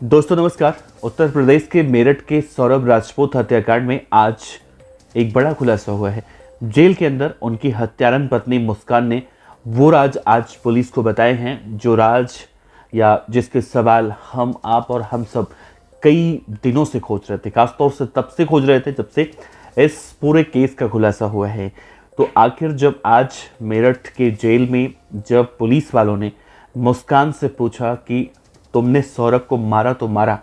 दोस्तों नमस्कार। उत्तर प्रदेश के मेरठ के सौरभ राजपूत हत्याकांड में आज एक बड़ा खुलासा हुआ है। जेल के अंदर उनकी हत्यारन पत्नी मुस्कान ने वो राज आज पुलिस को बताए हैं, जो राज या जिसके सवाल हम आप और हम सब कई दिनों से खोज रहे थे। खासतौर से तब से खोज रहे थे जब से इस पूरे केस का खुलासा हुआ है। तो आखिर जब आज मेरठ के जेल में जब पुलिस वालों ने मुस्कान से पूछा कि तुमने सौरभ को मारा तो मारा,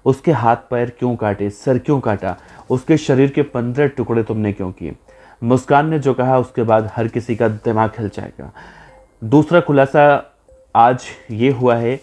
उसके हाथ पैर क्यों काटे, सर क्यों काटा, उसके शरीर के 15 टुकड़े तुमने क्यों किए, मुस्कान ने जो कहा उसके बाद हर किसी का दिमाग हिल जाएगा। दूसरा खुलासा आज ये हुआ है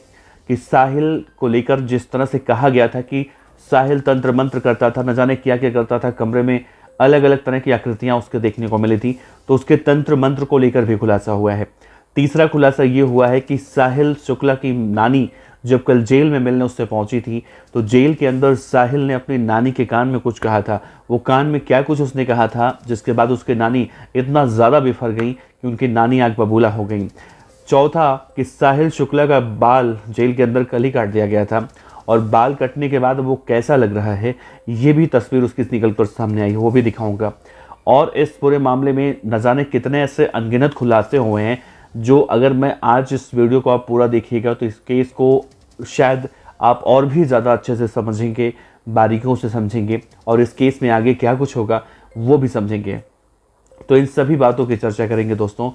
कि साहिल को लेकर जिस तरह से कहा गया था कि साहिल तंत्र मंत्र करता था, न जाने क्या क्या करता था, कमरे में अलग अलग तरह की आकृतियां उसके देखने को मिली थी, तो उसके तंत्र मंत्र को लेकर भी खुलासा हुआ है। तीसरा खुलासा ये हुआ है कि साहिल शुक्ला की नानी जब कल जेल में मिलने उससे पहुंची थी, तो जेल के अंदर साहिल ने अपनी नानी के कान में कुछ कहा था। वो कान में क्या कुछ उसने कहा था, जिसके बाद उसके नानी इतना ज़्यादा बिफर गई कि उनकी नानी आग बबूला हो गई। चौथा कि साहिल शुक्ला का बाल जेल के अंदर कल ही काट दिया गया था, और बाल कटने के बाद वो कैसा लग रहा है ये भी तस्वीर उसकी निकल कर सामने आई, वो भी दिखाऊंगा। और इस पूरे मामले में न जाने कितने ऐसे अनगिनत खुलासे हुए हैं, जो अगर मैं आज इस वीडियो को आप पूरा देखिएगा तो इस केस को शायद आप और भी ज़्यादा अच्छे से समझेंगे, बारीकियों से समझेंगे, और इस केस में आगे क्या कुछ होगा वो भी समझेंगे। तो इन सभी बातों की चर्चा करेंगे दोस्तों।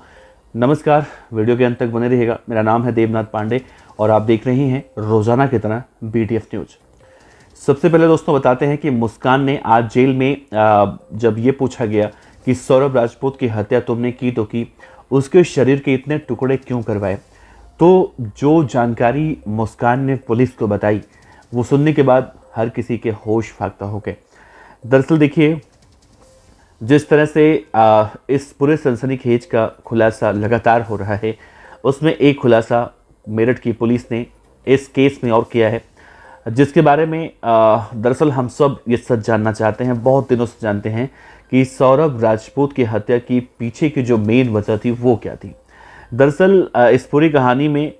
नमस्कार, वीडियो के अंत तक बने रहिएगा। मेरा नाम है देवनाथ पांडे और आप देख रहे हैं रोजाना की तरह BTF न्यूज। सबसे पहले दोस्तों बताते हैं कि मुस्कान ने आज जेल में जब ये पूछा गया कि सौरभ राजपूत की हत्या तुमने की तो की, उसके शरीर के इतने टुकड़े क्यों करवाए, तो जो जानकारी मुस्कान ने पुलिस को बताई वो सुनने के बाद हर किसी के होश फाख्ता हो गए। दरअसल देखिए, जिस तरह से इस पूरे सनसनीखेज का खुलासा लगातार हो रहा है, उसमें एक खुलासा मेरठ की पुलिस ने इस केस में और किया है, जिसके बारे में दरअसल हम सब ये सच जानना चाहते हैं, बहुत दिनों से जानते हैं कि सौरभ राजपूत की हत्या की पीछे की जो मेन वजह थी वो क्या थी। दरअसल इस पूरी कहानी में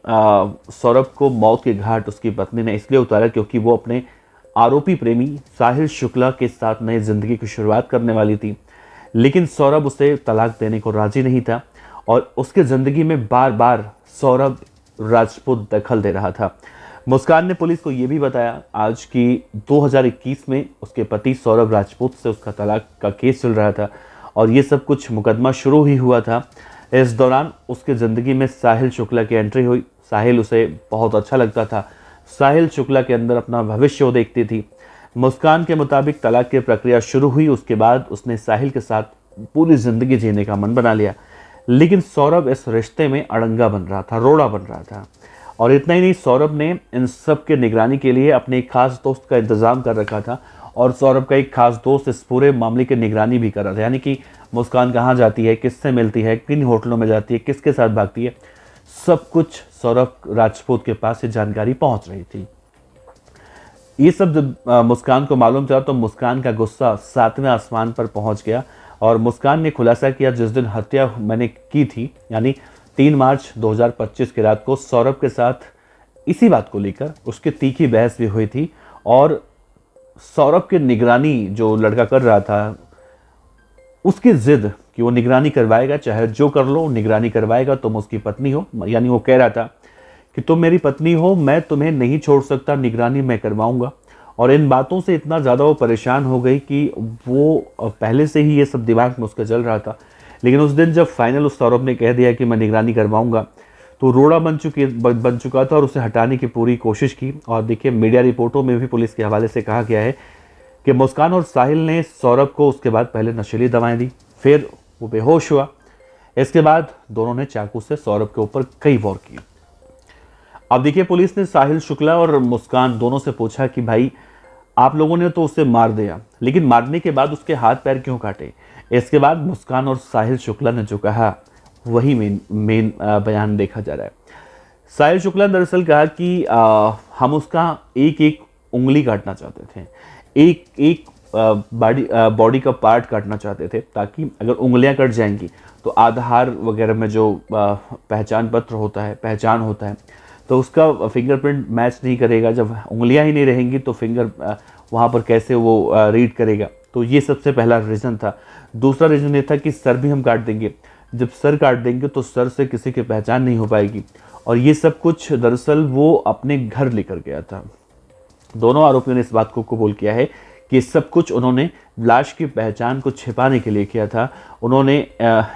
सौरभ को मौत के घाट उसकी पत्नी ने इसलिए उतारा क्योंकि वो अपने आरोपी प्रेमी साहिल शुक्ला के साथ नई जिंदगी की शुरुआत करने वाली थी, लेकिन सौरभ उसे तलाक देने को राजी नहीं था और उसके ज़िंदगी में बार बार सौरभ राजपूत दखल दे रहा था। मुस्कान ने पुलिस को ये भी बताया आज कि 2021 में उसके पति सौरभ राजपूत से उसका तलाक का केस चल रहा था और ये सब कुछ मुकदमा शुरू ही हुआ था। इस दौरान उसके ज़िंदगी में साहिल शुक्ला की एंट्री हुई। साहिल उसे बहुत अच्छा लगता था, साहिल शुक्ला के अंदर अपना भविष्य वो देखती थी। मुस्कान के मुताबिक तलाक की प्रक्रिया शुरू हुई, उसके बाद उसने साहिल के साथ पूरी ज़िंदगी जीने का मन बना लिया, लेकिन सौरभ इस रिश्ते में अड़ंगा बन रहा था, रोड़ा बन रहा था। और इतना ही नहीं, सौरभ ने इन सब के निगरानी के लिए अपने एक खास दोस्त का इंतज़ाम कर रखा था और सौरभ का एक खास दोस्त इस पूरे मामले की निगरानी भी कर रहा था। यानी कि मुस्कान कहाँ जाती है, किससे मिलती है, किन होटलों में जाती है, किसके साथ भागती है, सब कुछ सौरभ राजपूत के पास ये जानकारी पहुंच रही थी। ये सब जब मुस्कान को मालूम चला तो मुस्कान का गुस्सा 7वें आसमान पर पहुंच गया और मुस्कान ने खुलासा किया, जिस दिन हत्या मैंने की थी यानी 3 मार्च 2025 की रात को सौरभ के साथ इसी बात को लेकर उसकी तीखी बहस भी हुई थी और सौरभ की निगरानी जो लड़का कर रहा था, उसकी जिद कि वो निगरानी करवाएगा, चाहे जो कर लो निगरानी करवाएगा, तुम उसकी पत्नी हो। यानी वो कह रहा था कि तुम मेरी पत्नी हो, मैं तुम्हें नहीं छोड़ सकता, निगरानी मैं करवाऊंगा। और इन बातों से इतना ज़्यादा वो परेशान हो गई कि वो पहले से ही ये सब दिमाग में उसका चल रहा था, लेकिन उस दिन जब फाइनल उस सौरभ ने कह दिया कि मैं निगरानी करवाऊंगा, तो रोड़ा बन चुका था और उसे हटाने की पूरी कोशिश की। और देखिए, मीडिया रिपोर्टों में भी पुलिस के हवाले से कहा गया है कि मुस्कान और साहिल ने सौरभ को उसके बाद पहले नशीली दवाएं दी, फिर वो बेहोश हुआ। इसके बाद दोनों ने चाकू से सौरभ के ऊपर कई वार किए। अब देखिए, पुलिस ने साहिल शुक्ला और मुस्कान दोनों से पूछा कि भाई आप लोगों ने तो उसे मार दिया, लेकिन मारने के बाद उसके हाथ पैर क्यों काटे। इसके बाद मुस्कान और साहिल शुक्ला ने जो कहा वही मेन बयान देखा जा रहा है। साहिल शुक्ला ने दरअसल कहा कि हम उसका एक एक उंगली काटना चाहते थे, एक एक बॉडी का पार्ट काटना चाहते थे, ताकि अगर उंगलियां कट जाएंगी तो आधार वगैरह में जो पहचान पत्र होता है, पहचान होता है, तो उसका फिंगरप्रिंट मैच नहीं करेगा। जब उंगलियां ही नहीं रहेंगी तो फिंगर वहाँ पर कैसे वो रीड करेगा। तो ये सबसे पहला रीज़न था। दूसरा रीज़न ये था कि सर भी हम काट देंगे। जब सर काट देंगे तो सर से किसी की पहचान नहीं हो पाएगी। और ये सब कुछ दरअसल वो अपने घर लेकर गया था। दोनों आरोपियों ने इस बात को कबूल किया है कि सब कुछ उन्होंने लाश की पहचान को छिपाने के लिए किया था। उन्होंने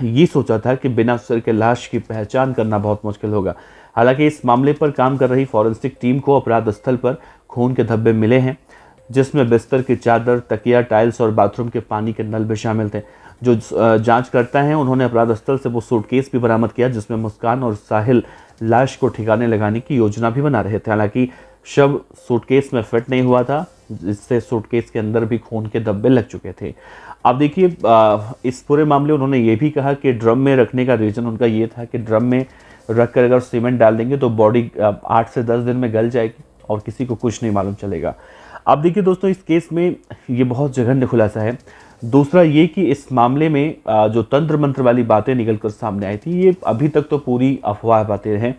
ये सोचा था कि बिना सर के लाश की पहचान करना बहुत मुश्किल होगा। हालांकि इस मामले पर काम कर रही फॉरेंसिक टीम को अपराध स्थल पर खून के धब्बे मिले हैं, जिसमें बिस्तर की चादर, तकिया, टाइल्स और बाथरूम के पानी के नल भी शामिल थे। जो जांच करता है उन्होंने अपराध स्थल से वो सूटकेस भी बरामद किया जिसमें मुस्कान और साहिल लाश को ठिकाने लगाने की योजना भी बना रहे थे। हालांकि शव सूटकेस में फिट नहीं हुआ था, जिससे सूटकेस के अंदर भी खून के धब्बे लग चुके थे। अब देखिए, इस पूरे मामले उन्होंने ये भी कहा कि ड्रम में रखने का रीज़न उनका ये था कि ड्रम में रख कर अगर सीमेंट डाल देंगे तो बॉडी 8 से 10 दिन में गल जाएगी और किसी को कुछ नहीं मालूम चलेगा। अब देखिए दोस्तों, इस केस में ये बहुत जघन्य खुलासा है। दूसरा ये कि इस मामले में जो तंत्र मंत्र वाली बातें निकल कर सामने आई थी, ये अभी तक तो पूरी अफवाह बातें हैं।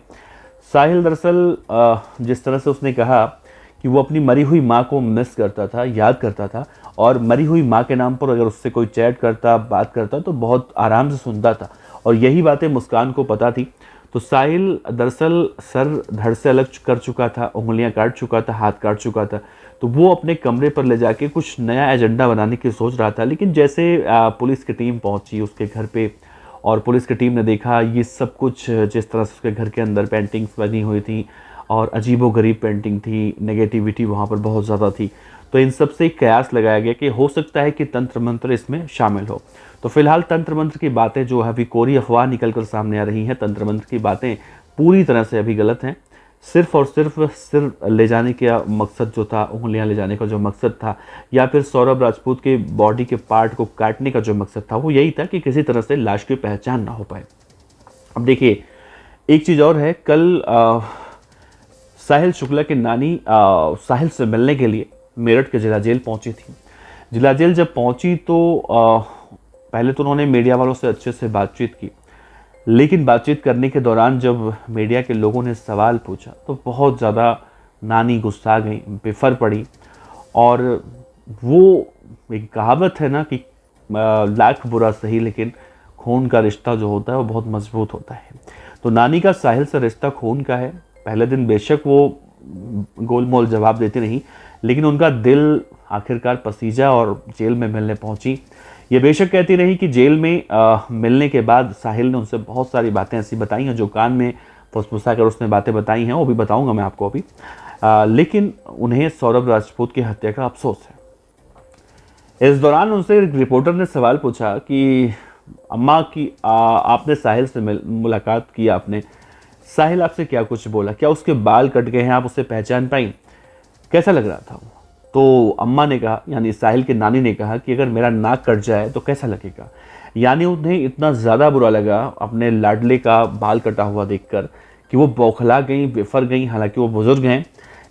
साहिल दरअसल जिस तरह से उसने कहा कि वो अपनी मरी हुई माँ को मिस करता था, याद करता था, और मरी हुई माँ के नाम पर अगर उससे कोई चैट करता, बात करता तो बहुत आराम से सुनता था, और यही बातें मुस्कान को पता थी। तो साहिल दरअसल सर धड़ से अलग कर चुका था, उंगलियां काट चुका था, हाथ काट चुका था। तो वो अपने कमरे पर ले जाके कुछ नया एजेंडा बनाने की सोच रहा था। लेकिन जैसे पुलिस की टीम पहुंची उसके घर पे और पुलिस की टीम ने देखा ये सब कुछ, जिस तरह से उसके घर के अंदर पेंटिंग्स बनी हुई थी और अजीबोगरीब पेंटिंग थी, नेगेटिविटी वहाँ पर बहुत ज़्यादा थी, तो इन सब से एक कयास लगाया गया कि हो सकता है कि तंत्र मंत्र इसमें शामिल हो। तो फिलहाल तंत्र मंत्र की बातें जो है अभी कोरी अफवाह निकल कर सामने आ रही हैं। तंत्र मंत्र की बातें पूरी तरह से अभी गलत हैं। सिर्फ और सिर्फ सिर ले जाने का मकसद जो था, उंगलियां ले जाने का जो मकसद था, या फिर सौरभ राजपूत के बॉडी के पार्ट को काटने का जो मकसद था, वो यही था कि किसी तरह से लाश की पहचान ना हो पाए। अब देखिए, एक चीज़ और है, कल साहिल शुक्ला की नानी साहिल से मिलने के लिए मेरठ के जिला जेल पहुंची थी। जिला जेल जब पहुंची तो पहले तो उन्होंने मीडिया वालों से अच्छे से बातचीत की, लेकिन बातचीत करने के दौरान जब मीडिया के लोगों ने सवाल पूछा तो बहुत ज़्यादा नानी गुस्सा गई, बेफर पड़ी। और वो एक कहावत है ना कि लाख बुरा सही लेकिन खून का रिश्ता जो होता है वो बहुत मजबूत होता है। तो नानी का साहिल से रिश्ता खून का है। पहले दिन बेशक वो गोलमोल जवाब देती नहीं, लेकिन उनका दिल आखिरकार पसीजा और जेल में मिलने पहुंची। ये बेशक कहती रही कि जेल में मिलने के बाद साहिल ने उनसे बहुत सारी बातें ऐसी बताई हैं जो कान में फुसफुसा कर उसने बातें बताई हैं, वो भी बताऊंगा मैं आपको अभी। लेकिन उन्हें सौरभ राजपूत की हत्या का अफसोस है। इस दौरान उनसे एक रिपोर्टर ने सवाल पूछा कि अम्मा की आपने साहिल से मुलाकात की, आपने साहिल आपसे क्या कुछ बोला, क्या उसके बाल कट गए हैं, आप उसे पहचान पाई, कैसा लग रहा था वो? तो अम्मा ने कहा, यानी साहिल की नानी ने कहा कि अगर मेरा नाक कट जाए तो कैसा लगेगा। यानी उन्हें इतना ज़्यादा बुरा लगा अपने लाडले का बाल कटा हुआ देखकर कि वो बौखला गई, बेफर गई। हालांकि वो बुजुर्ग हैं,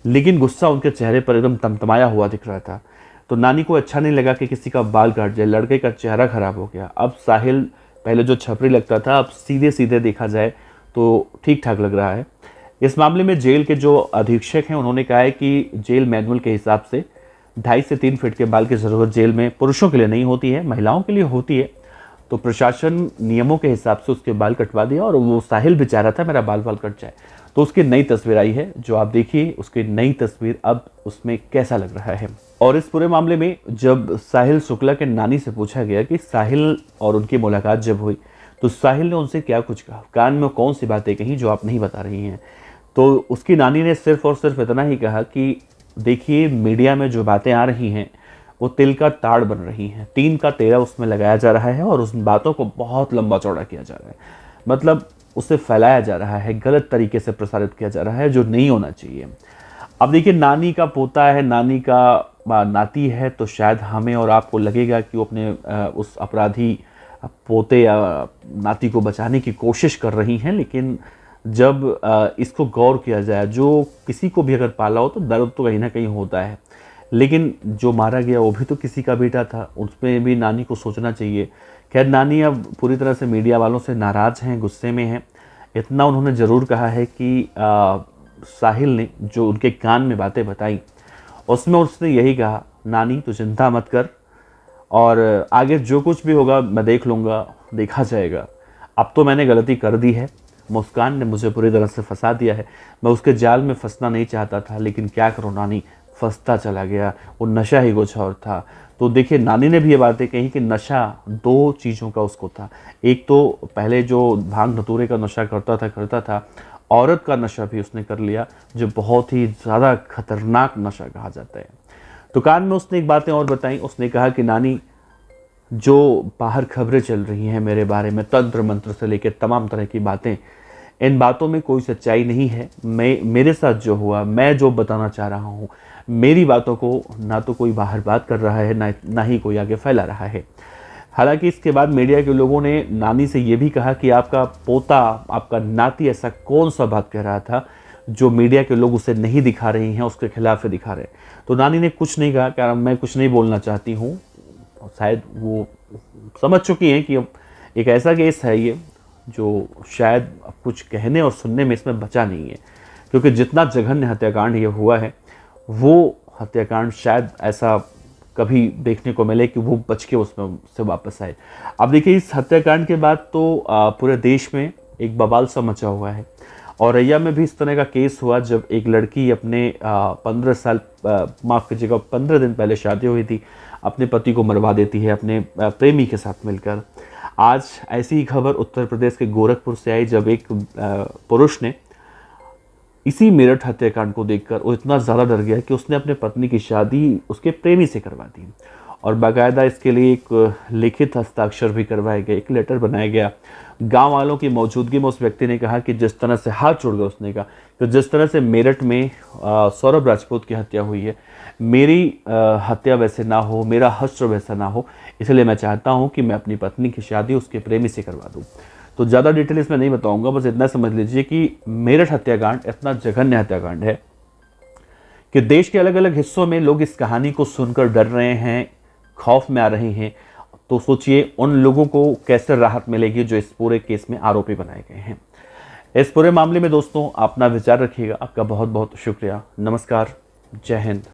लेकिन गुस्सा उनके चेहरे पर एकदम तमतमाया हुआ दिख रहा था। तो नानी को अच्छा नहीं लगा कि किसी का बाल काट जाए, लड़के का चेहरा खराब हो गया। अब साहिल पहले जो छपरी लगता था, अब सीधे सीधे देखा जाए तो ठीक ठाक लग रहा है। इस मामले में जेल के जो अधीक्षक हैं उन्होंने कहा है कि जेल मैनुअल के हिसाब से 2.5 से 3 फीट के बाल की ज़रूरत जेल में पुरुषों के लिए नहीं होती है, महिलाओं के लिए होती है। तो प्रशासन नियमों के हिसाब से उसके बाल कटवा दिया और वो साहिल भी चाह रहा था मेरा बाल कट जाए। तो उसकी नई तस्वीर आई है, जो आप देखिए उसकी नई तस्वीर अब उसमें कैसा लग रहा है। और इस पूरे मामले में जब साहिल शुक्ला के नानी से पूछा गया कि साहिल और उनकी मुलाकात जब हुई तो साहिल ने उनसे क्या कुछ कहा, कान में कौन सी बातें कही जो आप नहीं बता रही हैं, तो उसकी नानी ने सिर्फ और सिर्फ इतना ही कहा कि देखिए, मीडिया में जो बातें आ रही हैं वो तिल का ताड़ बन रही हैं, 3 का 13 उसमें लगाया जा रहा है और उस बातों को बहुत लंबा चौड़ा किया जा रहा है। मतलब उसे फैलाया जा रहा है, गलत तरीके से प्रसारित किया जा रहा है, जो नहीं होना चाहिए। अब देखिए, नानी का पोता है, नानी का नाती है, तो शायद हमें और आपको लगेगा कि वो अपने उस अपराधी पोते या नाती को बचाने की कोशिश कर रही हैं। लेकिन जब इसको गौर किया जाए, जो किसी को भी अगर पाला हो तो दर्द तो कहीं ना कहीं होता है, लेकिन जो मारा गया वो भी तो किसी का बेटा था, उसमें भी नानी को सोचना चाहिए। खैर, नानी अब पूरी तरह से मीडिया वालों से नाराज़ हैं, गुस्से में हैं। इतना उन्होंने ज़रूर कहा है कि साहिल ने जो उनके कान में बातें बताई, उसमें उसने यही कहा, नानी तो चिंता मत कर और आगे जो कुछ भी होगा मैं देख लूँगा, देखा जाएगा। अब तो मैंने गलती कर दी है, मुस्कान ने मुझे पूरी तरह से फंसा दिया है, मैं उसके जाल में फंसना नहीं चाहता था, लेकिन क्या करूँ नानी, फंसता चला गया, वो नशा ही कुछ और था। तो देखिए नानी ने भी ये बातें कही कि नशा 2 चीज़ों का उसको था। एक तो पहले जो भांग धतूरे का नशा करता था, औरत का नशा भी उसने कर लिया, जो बहुत ही ज़्यादा खतरनाक नशा कहा जाता है। तो कान में उसने एक बातें और बताई, उसने कहा कि नानी, जो बाहर खबरें चल रही हैं मेरे बारे में, तंत्र मंत्र से लेकर तमाम तरह की बातें, इन बातों में कोई सच्चाई नहीं है। मेरे साथ जो हुआ, मैं जो बताना चाह रहा हूँ, मेरी बातों को ना तो कोई बाहर बात कर रहा है, ना ही कोई आगे फैला रहा है। हालांकि इसके बाद मीडिया के लोगों ने नानी से ये भी कहा कि आपका पोता, आपका नाती ऐसा कौन सा बात कह रहा था जो मीडिया के लोग उसे नहीं दिखा रही हैं, उसके खिलाफ दिखा रहे हैं। तो नानी ने कुछ नहीं कहा, कारण मैं कुछ नहीं बोलना चाहती हूँ। शायद वो समझ चुकी हैं कि अब एक ऐसा केस है ये जो शायद अब कुछ कहने और सुनने में इसमें बचा नहीं है, क्योंकि जितना जघन्य हत्याकांड ये हुआ है, वो हत्याकांड शायद ऐसा कभी देखने को मिले कि वो बच के उसमें से वापस आए। अब देखिए इस हत्याकांड के बाद तो पूरे देश में एक बवाल सा मचा हुआ है। औरैया में भी इस तरह का केस हुआ, जब एक लड़की अपने 15 साल, माफ़ कीजिएगा 15 दिन पहले शादी हुई थी, अपने पति को मरवा देती है अपने प्रेमी के साथ मिलकर। आज ऐसी ही खबर उत्तर प्रदेश के गोरखपुर से आई, जब एक पुरुष ने इसी मेरठ हत्याकांड को देखकर वो इतना ज़्यादा डर गया कि उसने अपने पत्नी की शादी उसके प्रेमी से करवा दी, और बाकायदा इसके लिए एक लिखित हस्ताक्षर भी करवाया गया, एक लेटर बनाया गया। गांव वालों की मौजूदगी में उस व्यक्ति ने कहा कि जिस तरह से, हाथ जोड़कर उसने कहा कि जिस तरह से मेरठ में सौरभ राजपूत की हत्या हुई है, मेरी हत्या वैसे ना हो, मेरा हश्र वैसा ना हो, इसलिए मैं चाहता हूं कि मैं अपनी पत्नी की शादी उसके प्रेमी से करवा दूं। तो ज़्यादा डिटेल इसमें नहीं बताऊंगा, बस इतना समझ लीजिए कि मेरठ हत्याकांड इतना जघन्य हत्याकांड है कि देश के अलग अलग हिस्सों में लोग इस कहानी को सुनकर डर रहे हैं, खौफ में आ रहे हैं। तो सोचिए उन लोगों को कैसे राहत मिलेगी जो इस पूरे केस में आरोपी बनाए गए हैं। इस पूरे मामले में दोस्तों अपना विचार रखिएगा। आपका बहुत बहुत शुक्रिया। नमस्कार, जय हिंद।